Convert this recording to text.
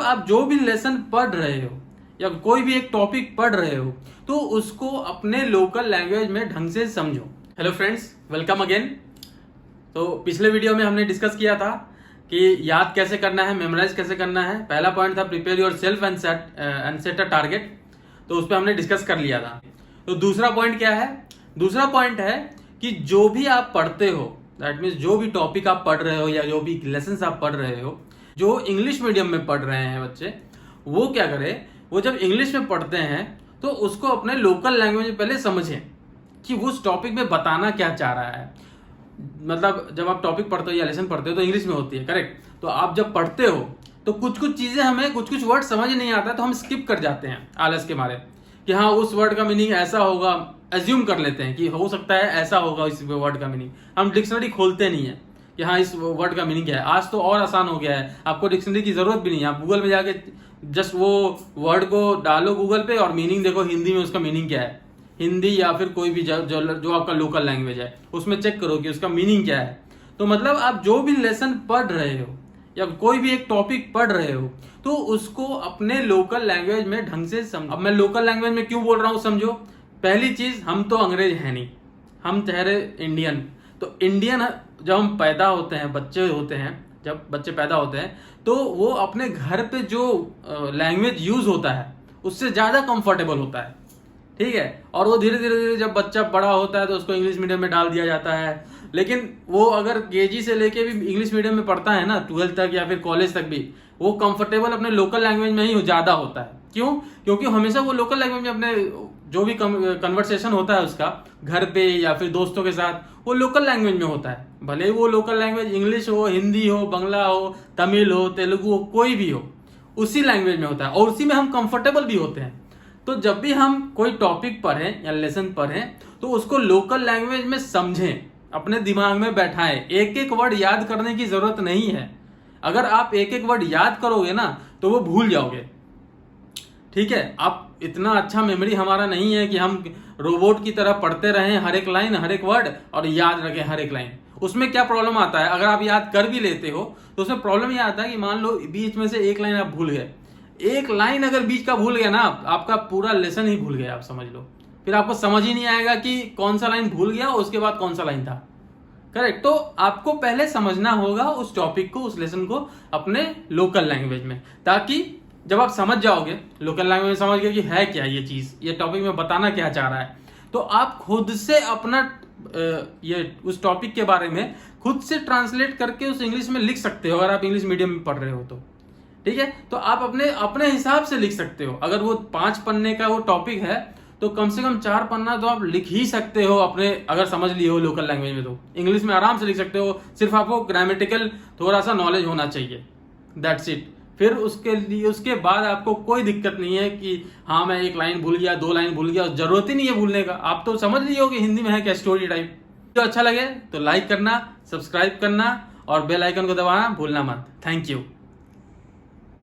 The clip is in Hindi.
आप जो भी लेसन पढ़ रहे हो या कोई भी एक टॉपिक पढ़ रहे हो तो उसको अपने लोकल लैंग्वेज में ढंग से समझो। Hello friends, welcome again. तो पिछले वीडियो में हमने डिस्कस किया था कि याद कैसे करना है, मेमोराइज कैसे करना है। पहला पॉइंट था prepare your self and set a target, तो उस पर हमने डिस्कस कर लिया था। तो दूसरा पॉइंट क्या है? दूसरा पॉइंट है कि जो भी आप पढ़ते हो, दैट मीन्स जो भी टॉपिक आप पढ़ रहे हो या जो भी लेसन आप पढ़ रहे हो, जो इंग्लिश मीडियम में पढ़ रहे हैं बच्चे, वो क्या करें, वो जब इंग्लिश में पढ़ते हैं तो उसको अपने लोकल लैंग्वेज में पहले समझें कि वो उस टॉपिक में बताना क्या चाह रहा है। मतलब जब आप टॉपिक पढ़ते हो या लेसन पढ़ते हो तो इंग्लिश में होती है, करेक्ट। तो आप जब पढ़ते हो तो कुछ कुछ चीजें हमें कुछ वर्ड समझ नहीं आता तो हम स्किप कर जाते हैं आलस के मारे कि हाँ उस वर्ड का मीनिंग ऐसा होगा, एज्यूम कर लेते हैं कि हो सकता है ऐसा होगा इस वर्ड का मीनिंग। हम डिक्शनरी खोलते नहीं है कि हाँ इस वर्ड का मीनिंग क्या है। आज तो और आसान हो गया है, आपको डिक्शनरी की जरूरत भी नहीं है। आप गूगल में जाके जस्ट वो वर्ड को डालो गूगल पे और मीनिंग देखो हिंदी में उसका मीनिंग क्या है। हिंदी या फिर कोई भी जो आपका लोकल लैंग्वेज है उसमें चेक करो कि उसका मीनिंग क्या है। तो मतलब आप जो भी लेसन पढ़ रहे हो या कोई भी एक टॉपिक पढ़ रहे हो तो उसको अपने लोकल लैंग्वेज में ढंग से समझो। अब मैं लोकल लैंग्वेज में क्यों बोल रहा हूँ समझो। पहली चीज, हम तो अंग्रेज है नहीं, हम ठहरे इंडियन। तो इंडियन जब हम पैदा होते हैं, बच्चे होते हैं, जब बच्चे पैदा होते हैं तो वो अपने घर पे जो लैंग्वेज यूज होता है उससे ज्यादा कंफर्टेबल होता है, ठीक है। और वो धीरे धीरे जब बच्चा बड़ा होता है तो उसको इंग्लिश मीडियम में डाल दिया जाता है। लेकिन वो अगर केजी से लेके भी इंग्लिश मीडियम में पढ़ता है ना, 12th तक या फिर कॉलेज तक भी, वो कंफर्टेबल अपने लोकल लैंग्वेज में ही ज्यादा होता है। क्यों? क्योंकि हमेशा वो लोकल लैंग्वेज में अपने जो भी कन्वर्सेशन होता है उसका घर पे या फिर दोस्तों के साथ, वो लोकल लैंग्वेज में होता है। भले ही वो लोकल लैंग्वेज इंग्लिश हो, हिंदी हो, बंगला हो, तमिल हो, तेलुगु हो, कोई भी हो, उसी लैंग्वेज में होता है और उसी में हम कंफर्टेबल भी होते हैं। तो जब भी हम कोई टॉपिक पढ़ें या लेसन पढ़ें तो उसको लोकल लैंग्वेज में समझें, अपने दिमाग में बैठाएं। एक एक वर्ड याद करने की जरूरत नहीं है। अगर आप एक एक वर्ड याद करोगे ना तो वो भूल जाओगे, ठीक है। आप इतना अच्छा मेमोरी हमारा नहीं है कि हम रोबोट की तरह पढ़ते रहें हर एक लाइन, हर एक वर्ड और याद रखें हर एक लाइन। उसमें क्या प्रॉब्लम आता है, अगर आप याद कर भी लेते हो तो उसमें प्रॉब्लम यह आता है कि मान लो बीच में से एक लाइन आप भूल गए। एक लाइन अगर बीच का भूल गया ना, आपका पूरा लेसन ही भूल गया, आप समझ लो। फिर आपको समझ ही नहीं आएगा कि कौन सा लाइन भूल गया और उसके बाद कौन सा लाइन था, करेक्ट। तो आपको पहले समझना होगा उस टॉपिक को, उस लेसन को अपने लोकल लैंग्वेज में, ताकि जब आप समझ जाओगे लोकल लैंग्वेज में, समझ गए कि है क्या ये चीज, ये टॉपिक में बताना क्या चाह रहा है, तो आप खुद से अपना ये उस टॉपिक के बारे में खुद से ट्रांसलेट करके उस इंग्लिश में लिख सकते हो। अगर आप इंग्लिश मीडियम में पढ़ रहे हो तो ठीक है, तो आप अपने हिसाब से लिख सकते हो। अगर वो 5 पन्ने का वो टॉपिक है तो कम से कम 4 पन्ना तो आप लिख ही सकते हो अपने, अगर समझ लिए हो लोकल लैंग्वेज में। तो इंग्लिश में आराम से लिख सकते हो, सिर्फ आपको ग्रामेटिकल थोड़ा सा नॉलेज होना चाहिए, दैट्स इट। फिर उसके बाद आपको कोई दिक्कत नहीं है कि हाँ मैं एक लाइन भूल गया, 2 लाइन भूल गया, जरूरत ही नहीं है भूलने का। आप तो समझ लिए हो कि हिंदी में है क्या, स्टोरी टाइप। तो अच्छा लगे तो लाइक करना, सब्सक्राइब करना और बेल आइकन को दबाना भूलना मत। Thank you.